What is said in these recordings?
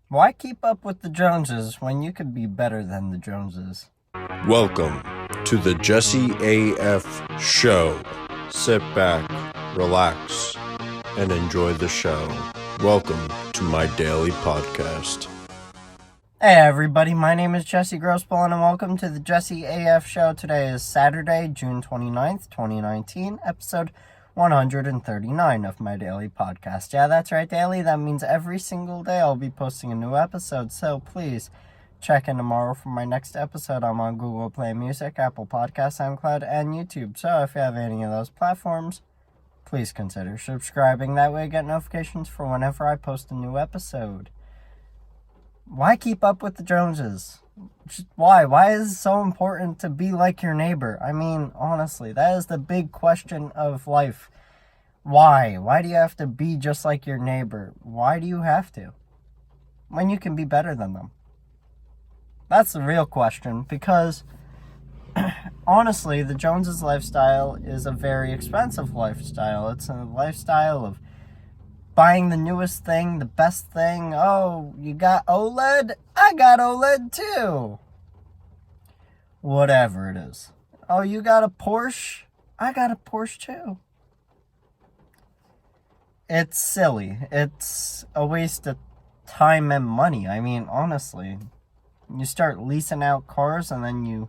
Why keep up with the Joneses when you could be better than the Joneses? Welcome to the JesseAF show. Sit back, relax, and enjoy the show. Welcome to my daily podcast. Hey everybody, my name is Jesse Grossbohlin and welcome to the JesseAF show. Today is Saturday, June 29th, 2019, episode 139 of my daily podcast. Yeah, that's right, daily. That means every single day I'll be posting a new episode, so please check in tomorrow for my next episode. I'm on Google Play Music, Apple Podcasts, SoundCloud, and YouTube. So if you have any of those platforms, please consider subscribing. That way I get notifications for whenever I post a new episode. Why keep up with the Joneses? Why? Why is it so important to be like your neighbor? I mean, honestly, that is the big question of life. Why? Why do you have to be just like your neighbor? Why do you have to? When you can be better than them? That's the real question, because honestly, the Joneses lifestyle is a very expensive lifestyle. It's a lifestyle of buying the newest thing, the best thing. Oh, you got OLED? I got OLED too. Whatever it is. Oh, you got a Porsche? I got a Porsche too. It's silly. It's a waste of time and money. I mean, honestly. You start leasing out cars and then you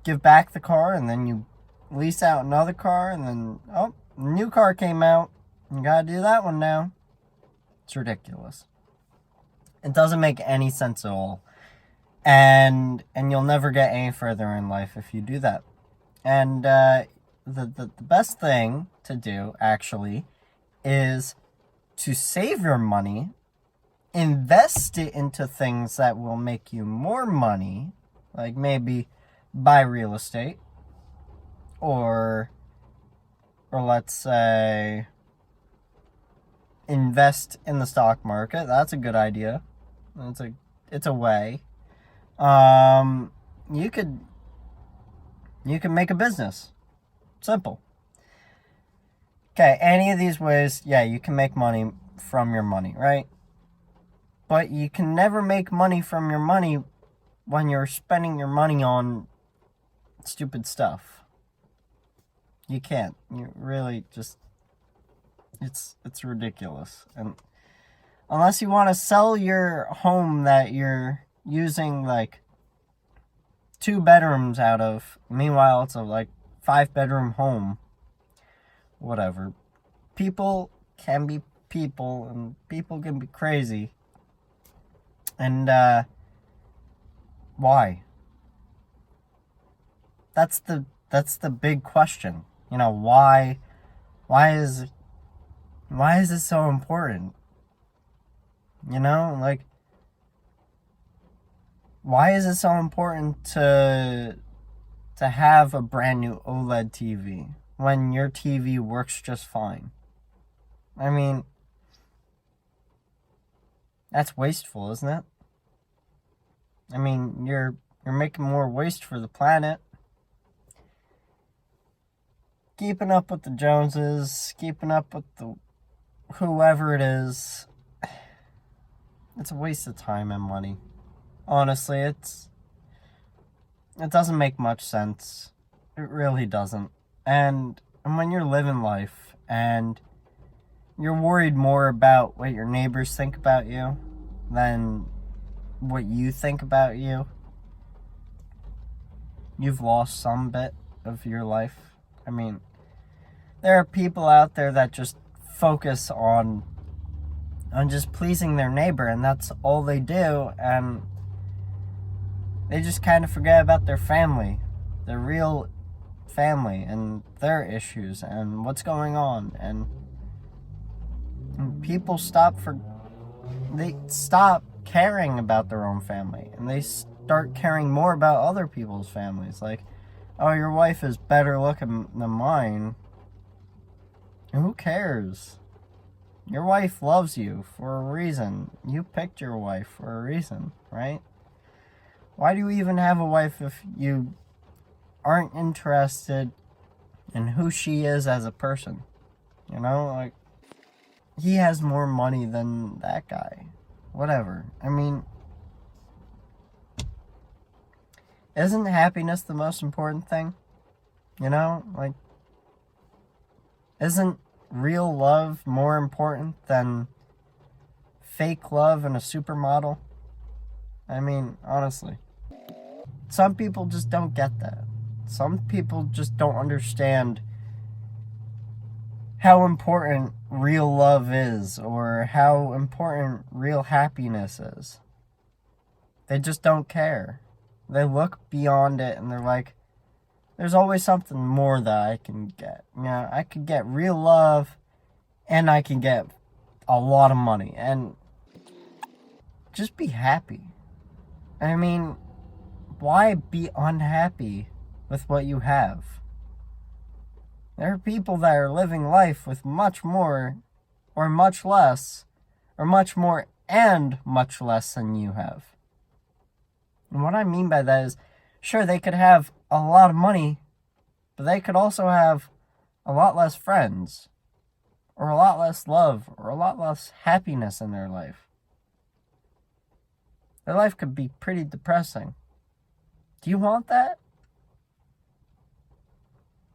give back the car and then you lease out another car and then, oh, new car came out. You gotta do that one now. It's ridiculous. It doesn't make any sense at all. And you'll never get any further in life if you do that. And the best thing to do, actually, is to save your money, invest it into things that will make you more money, like maybe buy real estate, or let's say invest in the stock market. That's a good idea. It's a way. You can make a business. Simple. Okay, any of these ways, yeah, you can make money from your money, right? But you can never make money from your money when you're spending your money on stupid stuff. You can't. You really just... It's ridiculous. And unless you want to sell your home that you're using like 2 bedrooms out of, meanwhile it's a like 5-bedroom home, whatever. People can be people and people can be crazy. And why? That's the big question. You know, why is it so important? You know, like, why is it so important to have a brand new OLED TV when your TV works just fine? I mean, that's wasteful, isn't it? I mean, you're making more waste for the planet. Keeping up with the Joneses, keeping up with the whoever it is, it's a waste of time and money. Honestly, it doesn't make much sense. It really doesn't. And when you're living life and you're worried more about what your neighbors think about you than what you think about you, you've lost some bit of your life. I mean, there are people out there that just focus on just pleasing their neighbor, and that's all they do, and they just kind of forget about their family, their real family, and their issues, and what's going on, and people stop caring about their own family, and they start caring more about other people's families, like, oh, your wife is better looking than mine. Who cares? Your wife loves you for a reason. You picked your wife for a reason, right? Why do you even have a wife if you aren't interested in who she is as a person? You know, like, he has more money than that guy. whatever. I mean, isn't happiness the most important thing? You know, like, isn't real love more important than fake love and a supermodel? I mean, honestly. Some people just don't get that. Some people just don't understand how important real love is, or how important real happiness is. They just don't care. They look beyond it and they're like, there's always something more that I can get. You know, I could get real love and I can get a lot of money and just be happy. I mean, why be unhappy with what you have? There are people that are living life with much more or much less, or much more and much less than you have. And what I mean by that is, sure, they could have a lot of money, but they could also have a lot less friends, or a lot less love, or a lot less happiness in their life. Their life could be pretty depressing. Do you want that?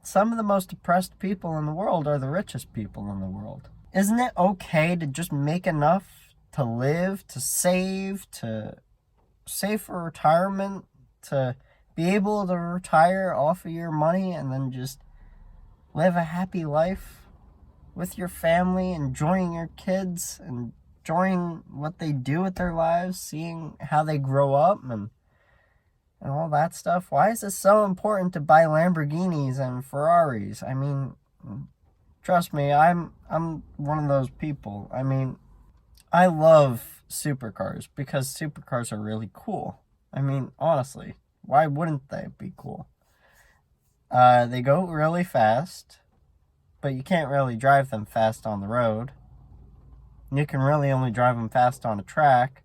Some of the most depressed people in the world are the richest people in the world. Isn't it okay to just make enough to live, to save for retirement, to be able to retire off of your money and then just live a happy life with your family, enjoying your kids, enjoying what they do with their lives, seeing how they grow up and all that stuff? Why is it so important to buy Lamborghinis and Ferraris? I mean, trust me, I'm one of those people. I mean, I love supercars because supercars are really cool. I mean, honestly, why wouldn't they be cool? They go really fast, but you can't really drive them fast on the road. You can really only drive them fast on a track.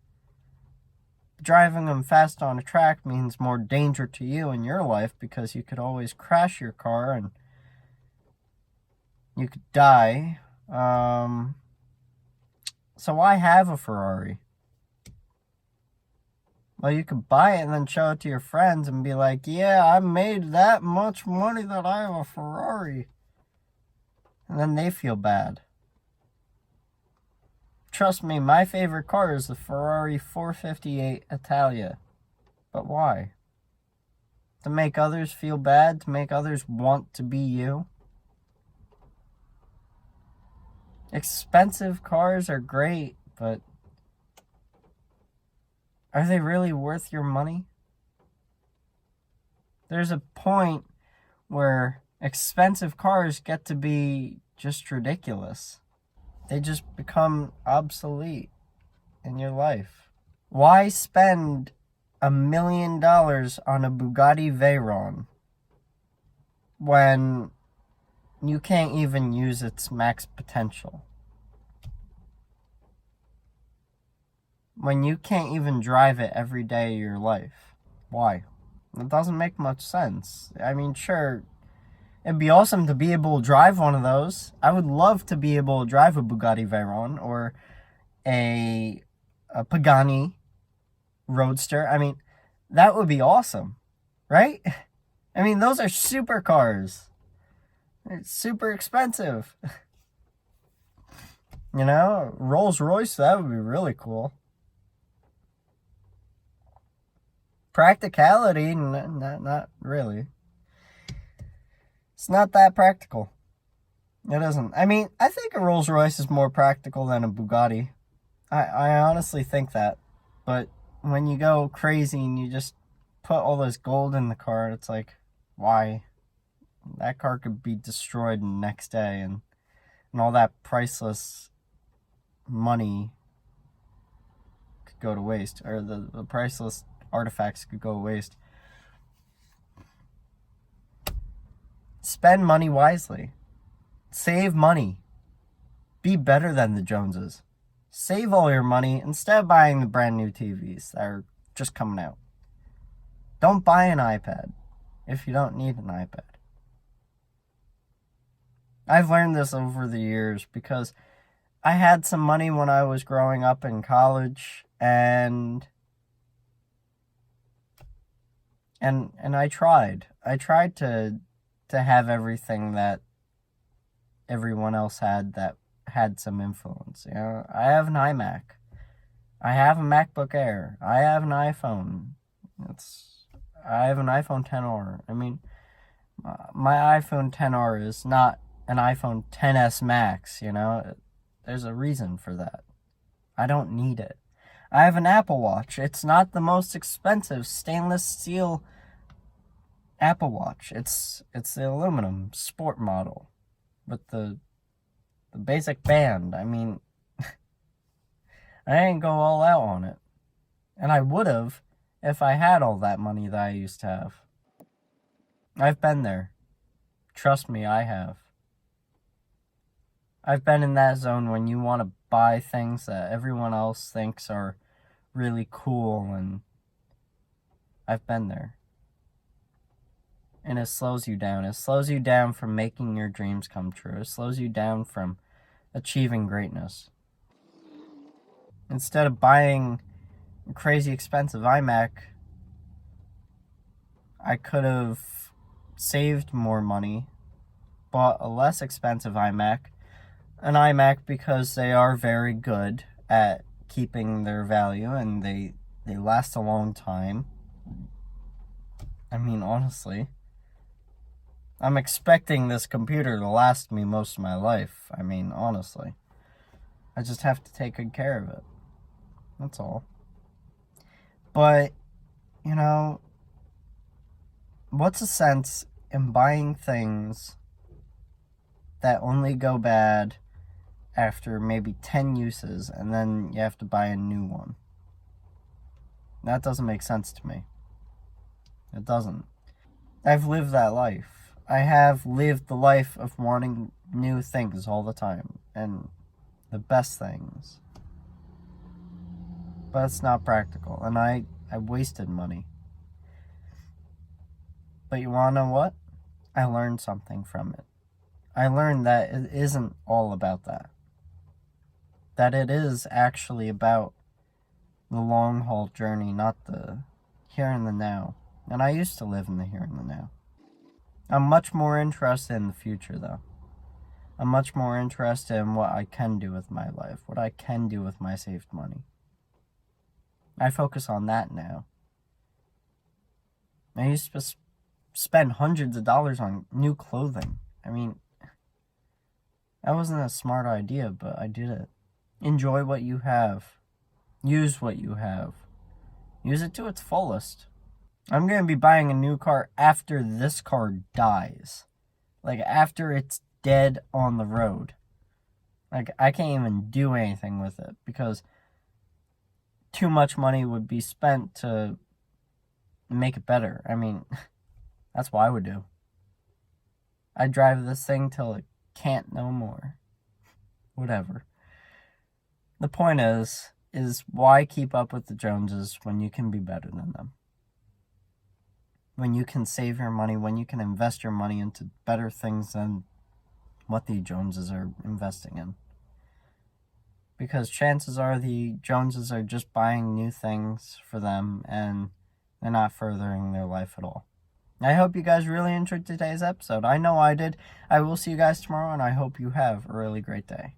Driving them fast on a track means more danger to you in your life because you could always crash your car and you could die. So why have a Ferrari? Well, you could buy it and then show it to your friends and be like, yeah, I made that much money that I have a Ferrari. And then they feel bad. Trust me, my favorite car is the Ferrari 458 Italia. But why? To make others feel bad? To make others want to be you? Expensive cars are great, but are they really worth your money? There's a point where expensive cars get to be just ridiculous. They just become obsolete in your life. Why spend $1 million on a Bugatti Veyron when you can't even use its max potential? When you can't even drive it every day of your life? Why? It doesn't make much sense. I mean, sure, it'd be awesome to be able to drive one of those. I would love to be able to drive a Bugatti Veyron or a Pagani Roadster. I mean, that would be awesome, right? I mean, those are supercars. It's super expensive. You know, Rolls Royce, that would be really cool. Practicality, not really. It's not that practical. It isn't. I mean, I think a Rolls Royce is more practical than a Bugatti. I honestly think that. But when you go crazy and you just put all this gold in the car, it's like, why? That car could be destroyed the next day, and all that priceless money could go to waste, or the priceless artifacts could go to waste. Spend money wisely. Save money. Be better than the Joneses. Save all your money instead of buying the brand new TVs that are just coming out. Don't buy an iPad if you don't need an iPad. I've learned this over the years because I had some money when I was growing up in college, and I tried. I tried to have everything that everyone else had that had some influence. You know, I have an iMac. I have a MacBook Air. I have an iPhone. I have an iPhone XR. I mean, my iPhone XR is not an iPhone XS Max, you know? There's a reason for that. I don't need it. I have an Apple Watch. It's not the most expensive stainless steel Apple Watch. It's the aluminum sport model with the basic band. I mean, I didn't go all out on it. And I would have if I had all that money that I used to have. I've been there. Trust me, I have. I've been in that zone when you want to buy things that everyone else thinks are really cool, and I've been there. And it slows you down. It slows you down from making your dreams come true. It slows you down from achieving greatness. Instead of buying a crazy expensive iMac, I could have saved more money, bought a less expensive iMac, an iMac, because they are very good at keeping their value and they last a long time. I mean, honestly, I'm expecting this computer to last me most of my life. I mean, honestly, I just have to take good care of it. That's all. But, you know, what's the sense in buying things that only go bad after maybe 10 uses, and then you have to buy a new one? That doesn't make sense to me. It doesn't. I've lived that life. I have lived the life of wanting new things all the time, and the best things. But it's not practical, and I wasted money. But you want to know what? I learned something from it. I learned that it isn't all about that. That it is actually about the long haul journey, not the here and the now. And I used to live in the here and the now. I'm much more interested in the future, though. I'm much more interested in what I can do with my life, what I can do with my saved money. I focus on that now. I used to spend hundreds of dollars on new clothing. I mean, that wasn't a smart idea, but I did it. Enjoy what you have. Use what you have. Use it to its fullest. I'm going to be buying a new car after this car dies. Like, after it's dead on the road. Like, I can't even do anything with it because too much money would be spent to make it better. I mean, that's what I would do. I'd drive this thing till it can't no more. Whatever. The point is why keep up with the Joneses when you can be better than them? When you can save your money, when you can invest your money into better things than what the Joneses are investing in. Because chances are the Joneses are just buying new things for them and they're not furthering their life at all. I hope you guys really enjoyed today's episode. I know I did. I will see you guys tomorrow, and I hope you have a really great day.